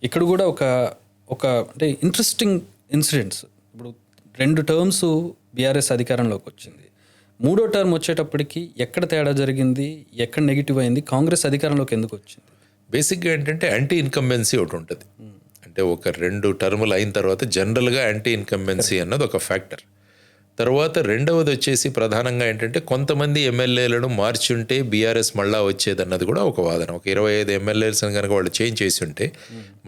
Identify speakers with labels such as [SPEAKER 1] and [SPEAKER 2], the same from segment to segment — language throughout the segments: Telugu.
[SPEAKER 1] ఇక్కడ కూడా ఒక ఒక అంటే ఇంట్రెస్టింగ్ ఇన్సిడెంట్స్. ఇప్పుడు 2 టర్మ్స్ బీఆర్ఎస్ అధికారంలోకి వచ్చింది. మూడో టర్మ్ వచ్చేటప్పటికి ఎక్కడ తేడా జరిగింది, ఎక్కడ నెగిటివ్ అయింది, కాంగ్రెస్ అధికారంలోకి ఎందుకు వచ్చింది?
[SPEAKER 2] బేసిక్గా ఏంటంటే యాంటీ ఇన్కంబెన్సీ ఒకటి ఉంటుంది. అంటే ఒక 2 టర్ములు అయిన తర్వాత జనరల్గా యాంటీ ఇన్కంబెన్సీ అన్నది ఒక ఫ్యాక్టర్. తర్వాత రెండవది వచ్చేసి ప్రధానంగా ఏంటంటే కొంతమంది ఎమ్మెల్యేలను మార్చి ఉంటే బీఆర్ఎస్ మళ్ళా వచ్చేదన్నది కూడా ఒక వాదన. ఒక 25 ఎమ్మెల్యేస్ని కనుక వాళ్ళు చేంజ్ చేసి ఉంటే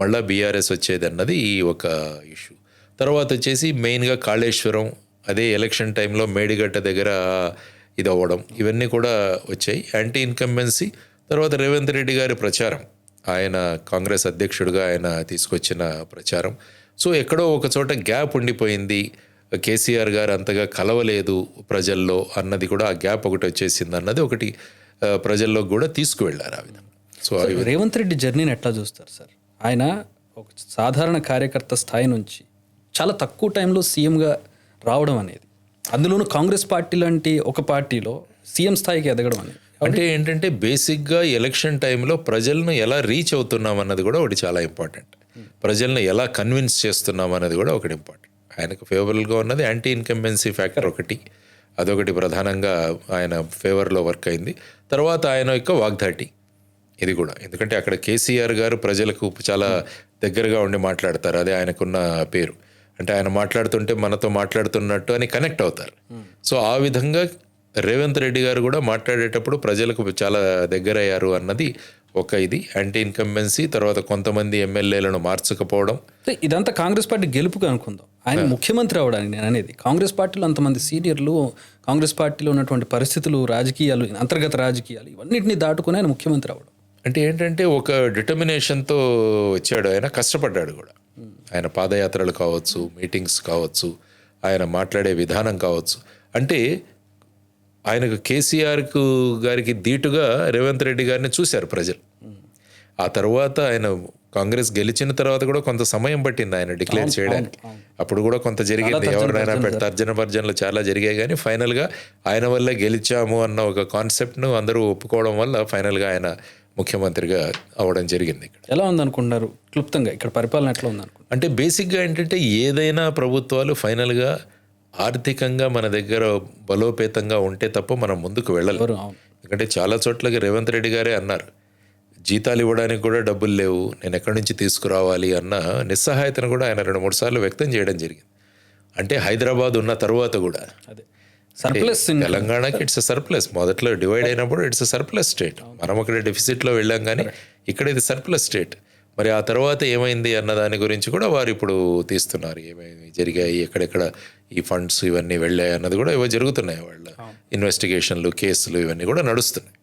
[SPEAKER 2] మళ్ళా బీఆర్ఎస్ వచ్చేదన్నది ఈ ఒక ఇష్యూ. తర్వాత వచ్చేసి మెయిన్గా కాళేశ్వరం, అదే ఎలక్షన్ టైంలో మేడిగడ్డ దగ్గర ఇది అవ్వడం, ఇవన్నీ కూడా వచ్చాయి. యాంటీ ఇన్కంబెన్సీ తర్వాత రేవంత్ రెడ్డి గారి ప్రచారం, ఆయన కాంగ్రెస్ అధ్యక్షుడిగా ఆయన తీసుకొచ్చిన ప్రచారం. సో ఎక్కడో ఒక చోట గ్యాప్ ఉండిపోయింది, కేసీఆర్ గారు అంతగా కలవలేదు ప్రజల్లో అన్నది కూడా, ఆ గ్యాప్ ఒకటి వచ్చేసింది అన్నది ఒకటి ప్రజల్లో కూడా తీసుకువెళ్ళారు ఆ విధంగా.
[SPEAKER 1] సో రేవంత్ రెడ్డి జర్నీని ఎట్లా చూస్తారు సార్? ఆయన ఒక సాధారణ కార్యకర్త స్థాయి నుంచి చాలా తక్కువ టైంలో సీఎంగా రావడం అనేది, అందులోనూ కాంగ్రెస్ పార్టీ లాంటి ఒక పార్టీలో సీఎం స్థాయికి ఎదగడం అనేది,
[SPEAKER 2] అంటే ఏంటంటే బేసిక్గా ఎలక్షన్ టైంలో ప్రజలను ఎలా రీచ్ అవుతున్నాం అన్నది కూడా ఒకటి చాలా ఇంపార్టెంట్. ప్రజలను ఎలా కన్విన్స్ చేస్తున్నాం అన్నది కూడా ఒకటి ఇంపార్టెంట్. ఆయనకు ఫేవరబుల్గా ఉన్నది యాంటీ ఇన్కంబెన్సీ ఫ్యాక్టర్ ఒకటి, అదొకటి ప్రధానంగా ఆయన ఫేవర్లో వర్క్ అయింది. తర్వాత ఆయన యొక్క వాగ్దాటి, ఇది కూడా ఎందుకంటే అక్కడ కేసీఆర్ గారు ప్రజలకు చాలా దగ్గరగా ఉండి మాట్లాడతారు, అదే ఆయనకున్న పేరు. అంటే ఆయన మాట్లాడుతుంటే మనతో మాట్లాడుతున్నట్టు అని కనెక్ట్ అవుతారు. సో ఆ విధంగా రేవంత్ రెడ్డి గారు కూడా మాట్లాడేటప్పుడు ప్రజలకు చాలా దగ్గరయ్యారు అన్నది ఒక ఇది యాంటీ ఇన్కంబెన్సీ. తర్వాత కొంతమంది ఎమ్మెల్యేలను మార్చకపోవడం,
[SPEAKER 1] ఇదంతా కాంగ్రెస్ పార్టీ గెలుపుగా అనుకుందాం. ఆయన ముఖ్యమంత్రి అవడానికి నేను అనేది, కాంగ్రెస్ పార్టీలో అంతమంది సీనియర్లు, కాంగ్రెస్ పార్టీలో ఉన్నటువంటి పరిస్థితులు, రాజకీయాలు, అంతర్గత రాజకీయాలు, ఇవన్నింటినీ దాటుకుని ఆయన ముఖ్యమంత్రి అవ్వడం
[SPEAKER 2] అంటే ఏంటంటే ఒక డిటర్మినేషన్తో వచ్చాడు. ఆయన కష్టపడ్డాడు కూడా. ఆయన పాదయాత్రలు కావచ్చు, మీటింగ్స్ కావచ్చు, ఆయన మాట్లాడే విధానం కావచ్చు. అంటే ఆయనకు కేసీఆర్కు గారికి ధీటుగా రేవంత్ రెడ్డి గారిని చూశారు ప్రజలు. ఆ తర్వాత ఆయన కాంగ్రెస్ గెలిచిన తర్వాత కూడా కొంత సమయం పట్టింది ఆయన డిక్లేర్ చేయడానికి. అప్పుడు కూడా కొంత జరిగింది, ఎవరినైనా తర్జన భర్జనలు చాలా జరిగాయి. కానీ ఫైనల్గా ఆయన వల్ల గెలిచాము అన్న ఒక కాన్సెప్ట్ను అందరూ ఒప్పుకోవడం వల్ల ఫైనల్గా ఆయన ముఖ్యమంత్రిగా అవ్వడం జరిగింది. ఇక్కడ
[SPEAKER 1] ఎలా ఉందనుకుంటున్నారు క్లుప్తంగా, ఇక్కడ పరిపాలన ఎట్లా ఉందనుకుంటున్నారు?
[SPEAKER 2] అంటే బేసిక్గా ఏంటంటే ఏదైనా ప్రభుత్వాలు ఫైనల్గా ఆర్థికంగా మన దగ్గర బలోపేతంగా ఉంటే తప్ప మనం ముందుకు వెళ్ళలేము. ఎందుకంటే చాలా చోట్లకి రేవంత్ రెడ్డి గారే అన్నారు, జీతాలు ఇవ్వడానికి కూడా డబ్బులు లేవు, నేను ఎక్కడి నుంచి తీసుకురావాలి అన్న నిస్సహాయతను కూడా ఆయన 2-3 సార్లు వ్యక్తం చేయడం జరిగింది. అంటే హైదరాబాద్ ఉన్న తర్వాత కూడా తెలంగాణకి ఇట్స్ సర్ప్లస్. మొదట్లో డివైడ్ అయినప్పుడు ఇట్స్ సర్ప్లస్ స్టేట్, మనం అక్కడ డెఫిసిట్లో వెళ్ళాం, కానీ ఇక్కడ ఇది సర్ప్లస్ స్టేట్. మరి ఆ తర్వాత ఏమైంది అన్న దాని గురించి కూడా వారు ఇప్పుడు తీస్తున్నారు, ఏమేమి జరిగాయి, ఎక్కడెక్కడ ఈ ఫండ్స్ ఇవన్నీ వెళ్ళాయి అన్నది కూడా ఇవో జరుగుతున్నాయి. వాళ్ళ ఇన్వెస్టిగేషన్లు, కేసులు ఇవన్నీ కూడా నడుస్తున్నాయి.